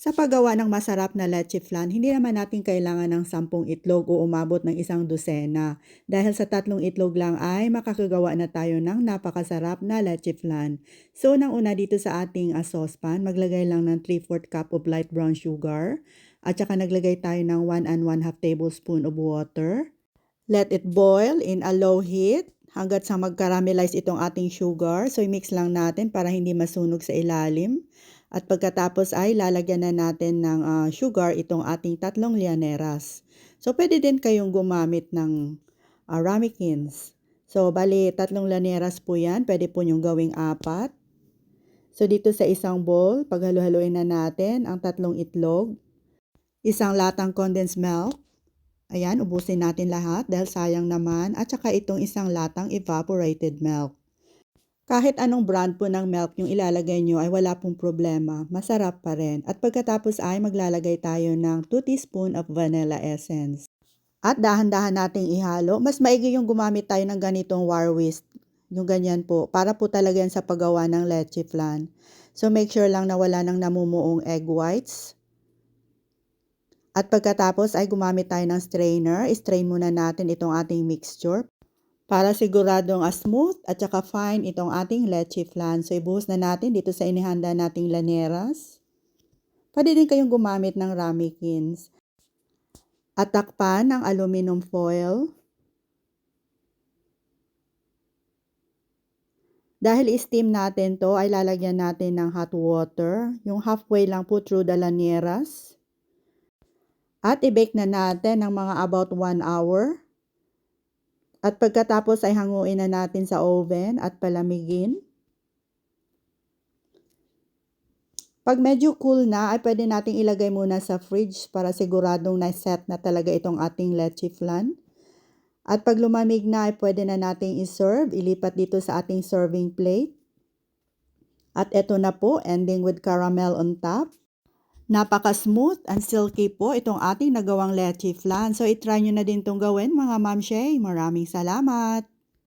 Sa paggawa ng masarap na leche flan, hindi naman natin kailangan ng 10 itlog o umabot ng 1 dosena. Dahil sa 3 itlog lang ay makakagawa na tayo ng napakasarap na leche flan. So, unang una dito sa ating saucepan, maglagay lang ng 3/4 cup of light brown sugar. At saka naglagay tayo ng 1 1/2 tablespoon of water. Let it boil in a low heat hanggat sa mag-caramelize itong ating sugar. So, i-mix lang natin para hindi masunog sa ilalim. At pagkatapos ay lalagyan na natin ng sugar itong ating 3 llaneras. So, pwede din kayong gumamit ng ramekins. So, bali 3 llaneras po yan. Pwede po nyong gawing 4. So, dito sa isang bowl, paghalo-haloin na natin ang 3 itlog. Isang latang condensed milk. Ayan, ubusin natin lahat dahil sayang naman. At saka itong isang latang evaporated milk. Kahit anong brand po ng milk yung ilalagay nyo ay wala pong problema. Masarap pa rin. At pagkatapos ay maglalagay tayo ng 2 teaspoon of vanilla essence. At dahan-dahan nating ihalo. Mas maigi yung gumamit tayo ng ganitong wire whisk. Yung ganyan po. Para po talaga yan sa paggawa ng leche flan. So make sure lang na wala nang namumuong egg whites. At pagkatapos ay gumamit tayo ng strainer. I-strain muna natin itong ating mixture para siguradong smooth at saka fine itong ating leche flan. So, ibuhos na natin dito sa inihanda nating llaneras. Pwede din kayong gumamit ng ramekins. At takpan ng aluminum foil. Dahil i-steam natin to, ay lalagyan natin ng hot water. Yung halfway lang po through the llaneras. At i-bake na natin ng mga about 1 hour. At pagkatapos ay hanguin na natin sa oven at palamigin. Pag medyo cool na, ay pwede nating ilagay muna sa fridge para siguradong na-set na talaga itong ating leche flan. At pag lumamig na, ay pwede na nating iserve. Ilipat dito sa ating serving plate. At eto na po, ending with caramel on top. Napaka-smooth and silky po itong ating nagawang leche flan. So, itry nyo na din itong gawin mga Ma'am Shay. Maraming salamat!